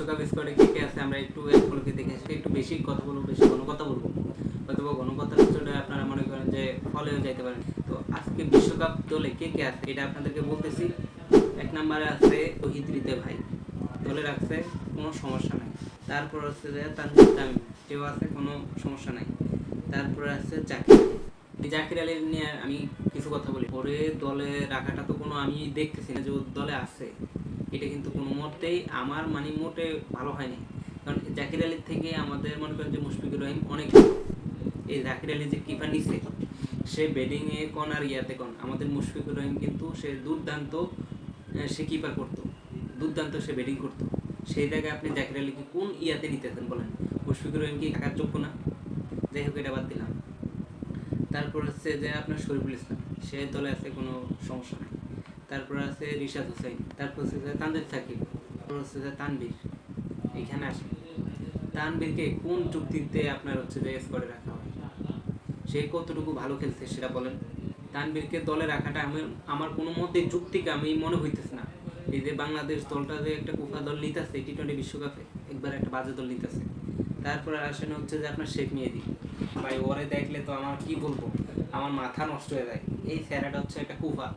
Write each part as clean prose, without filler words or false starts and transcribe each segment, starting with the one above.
বিশ্বকাপ স্কোয়াডে কে কে আছে আমরা একটু এক পলকে দেখে আসি। একটু বেশি কথা বলবো, বেশি ঘন কথা বলবো, হয়তো ঘন কথার বিষয়টা আপনারা মনে করেন যে ফলেও যাইতে পারেন। তো আজকে বিশ্বকাপ দলে কে কে আছে এটা আপনাদেরকে বলতেছি। এক নম্বরে আছে তহিদ হৃদয় ভাই, দলে রাখছে, কোনো সমস্যা নাই। তারপর হচ্ছে যে তানজিদ তামিম, কেউ আছে, কোনো সমস্যা নাই। তারপরে আছে জাকির আলী। জাকির আলী নিয়ে আমি কিছু কথা বলি, ওরে দলে রাখাটা তো কোনো আমি দেখতেছি না যে ওর দলে আছে, এটা কিন্তু কোনো মতেই আমার মানে মোটে ভালো হয়নি। কারণ জাকির আলীর থেকে আমাদের মনে করেন যে মুশফিকুর রহিম অনেক, এই জাকির আলী যে কিপার নিছে, সে ব্যাটিংয়ে কোন আর ইয়াতে কোন, আমাদের মুশফিকুর রহিম কিন্তু সে দুর্দান্ত, সে কিপার করতো, দুর্দান্ত সে ব্যাটিং করতো। সেই জায়গায় আপনি জাকির আলীকে কোন ইয়াতে নিতেছেন বলেন? মুশফিকুর রহিম কি থাকার যোগ্য না? যাই হোক, এটা বাদ দিলাম। তারপর হচ্ছে যে আপনার শরীফুল ইসলাম, সে দলে আছে, কোনো সমস্যা নেই। তারপর আছে রিশাদ হোসেন, তারপর হচ্ছে যে তানজিদ সাকিব, তারপর হচ্ছে যে তানভীর। এখানে আসে তানভীরকে কোন চুক্তিতে আপনার হচ্ছে যে স্কোয়াডে রাখা হয়? সে কতটুকু ভালো খেলছে সেটা বলেন। তানভীরকে দলে রাখাটা আমার কোনো মতে যুক্তিকে আমি মনে হইতেছে না। এই যে বাংলাদেশ দলটা যে একটা কুফা দল নিতেছে টি-20 বিশ্বকাপে, একবার একটা বাজে দল নিতেছে। তারপরে আসেন হচ্ছে যে আপনার শেখ মেহেদী ভাই, ওরে দেখলে তো আমার কি বলবো, আমার মাথা নষ্ট হয়ে যায়। এই স্যারাটা হচ্ছে একটা কুফা,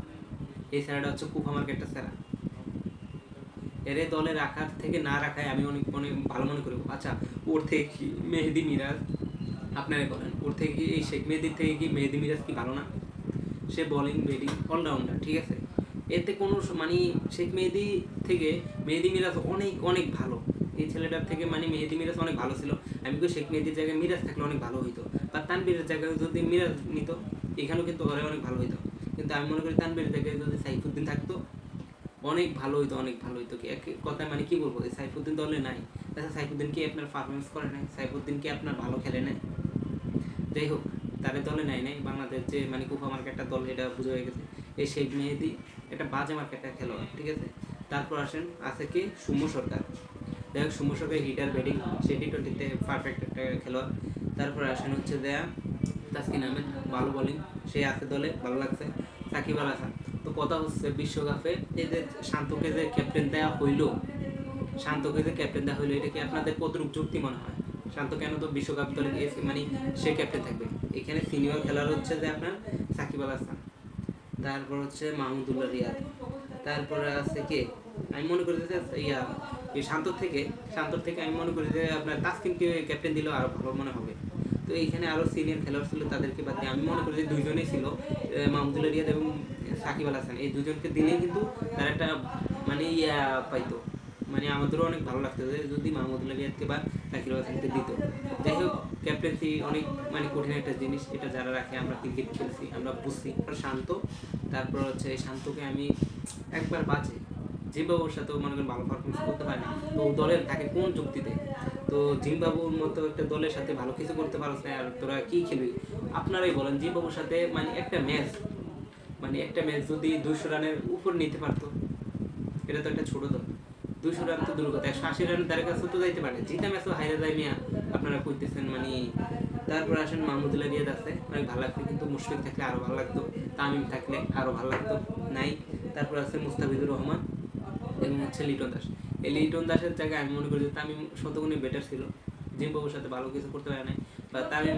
এই স্যারাটা হচ্ছে কুফা মার্কেটটা স্যারা। এরে দলে রাখার থেকে না রাখায় আমি অনেক অনেক ভালো মনে করি। আচ্ছা, ওর থেকে কি মেহেদী মিরাজ, আপনারা বলেন, ওর থেকে কি এই শেখ মেহেদীর থেকে কি মেহেদী মিরাজ কি ভালো না? সে বোলিং ব্যাটিং অলরাউন্ডার, ঠিক আছে, এতে কোনো মানে শেখ মেহেদী থেকে মেহেদী মিরাজ অনেক অনেক ভালো। এই ছেলেটার থেকে মানে মেহেদী মিরাজ অনেক ভালো ছিল। আমি তো শেখ মেহেদীর জায়গায় মিরাজ থাকলে অনেক ভালো হইতো, বা তানভীরের জায়গায় যদি মিরাজ নিত, এখানেও কিন্তু ওরা অনেক ভালো হইতো। কিন্তু আমি মনে করি তানভীরের জায়গায় যদি সাইফুদ্দিন থাকতো অনেক ভালো হইতো, অনেক ভালো হইতো। কি এক কথায় মানে কি বলবো, সাইফুদ্দিন দলে নাই। আচ্ছা, সাইফুদ্দিন কি আপনার পারফরমেন্স করে নাই? সাইফুদ্দিন কি আপনার ভালো খেলে নাই? যাই হোক, তাদের দলে নাই নাই বাংলাদেশ যে মানে কুফা মার্কেটটা দল, এটা বুঝে হয়ে গেছে। এই শেখ মেহেদী একটা বাজে মার্কেটটা খেলোয়াড়, ঠিক আছে। তারপর আসেন আছে কি সৌম্য সরকার। যাই হোক, সৌম্য সরকার হিটার ব্যাটিং, সে টি-20-তে পারফেক্ট একটা খেলোয়াড়। তারপর আসেন হচ্ছে দেয়া তাসকিন আহমেদ, ভালো বোলিং, সে আছে দলে, ভালো লাগছে। সাকিব আল হাসান। তো কথা হচ্ছে বিশ্বকাপে এই যে শান্তকে যে ক্যাপ্টেন দেওয়া হইলো, শান্তকে যে ক্যাপ্টেন দেওয়া হইলো, এটা কি আপনাদের কতটুকু যুক্তি মনে হয়? শান্ত কেন তো বিশ্বকাপ দলে মানে সে ক্যাপ্টেন থাকবে? এখানে সিনিয়র খেলার হচ্ছে যে আপনার সাকিব আল হাসান, তারপর হচ্ছে মাহমুদুল্লাহ রিয়াদ, তারপরে আছে কে, আমি মনে করি যে ইয়া এই শান্তর থেকে আমি মনে করি যে আপনার তাসকিনকে ক্যাপ্টেন দিলেও আরো ভালো মনে হবে। তো এইখানে আরো সিনিয়র খেলোয়াড় ছিল, তাদেরকে বাদ দিয়ে আমি মনে করি যে দুইজনেই ছিল, মাহমুদুল্লাহ রিয়াদ এবং সাকিব আল হাসান, এই দুজনকে দিলেই কিন্তু তারা একটা মানে ইয়া পাইতো, মানে আমাদেরও অনেক ভালো লাগতো যে যদি মাহমুদুল্লাহ রিয়াদকে বা সাকিব আল হাসানকে দিত। যাই হোক, ক্যাপ্টেন্সি অনেক মানে কঠিন একটা জিনিস, এটা যারা রাখে, আমরা ক্রিকেট খেলছি, আমরা বুঝছি। শান্ত, তারপর হচ্ছে শান্তকে আমি একবার বাজে জিম্বাবুর সাথেও মনে করেন ভালো পারফরমেন্স করতে পারে না, তো দলের তাকে কোন যুক্তিতে? তো জিম্বাবুর মতো একটা দলের সাথে ভালো কিছু করতে পারছ না, আর তোরা কি খেলবি? আপনারাই বলেন, জিম্বাবুর সাথে মানে একটা ম্যাচ যদি 200 রানের উপর নিতে পারতো, এটা তো একটা ছোট দল। 200 রান তো দূর কথা, 180 রানের দ্বারা কাছে তো যাইতে পারে, জিতা ম্যাচও হাইরা যায় মিয়া, আপনারা কইতেছেন মানে। তারপর আসেন মাহমুদুল্লাহ রিয়াদ আছে, অনেক ভালো লাগতো, কিন্তু মুশফিক থাকলে আরো ভালো লাগতো, তামিম থাকলে আরো ভালো লাগতো, নাই। তারপর আছে মুস্তাফিজুর রহমান এবং হচ্ছে লিটন দাস। এই লিটন দাসের জায়গায় আমি মনে করি যে তামিম শতগুণে বেটার ছিল, জিম্বাবুর সাথে ভালো কিছু করতে পারে না, বা তামিম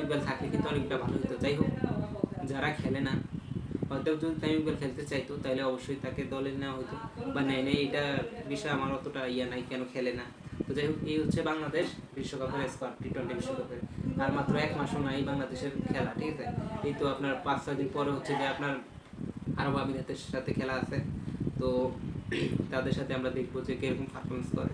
ইকবাল থাকলে কিন্তু অনেকটা ভালো হতো। যাই হোক, যারা খেলে না, হয়তো যদি তামিম ইকবাল খেলতে চাইতো তাহলে অবশ্যই তাকে দলে নেওয়া হতো, বা নেয় নেই, এটা বিষয়ে আমার অতটা ইয়া নাই, কেন খেলে না। তো যাই হোক, এই হচ্ছে বাংলাদেশ বিশ্বকাপের স্কোয়াড, টি-20 বিশ্বকাপের। আর মাত্র 1 মাসও নাই বাংলাদেশের খেলা, ঠিক আছে। এই তো আপনার 5-6 দিন পরে হচ্ছে যে আপনার আরব আমিরাতের সাথে খেলা আছে, তো তাদের সাথে আমরা দেখবো যে কিরকম পারফরমেন্স করে।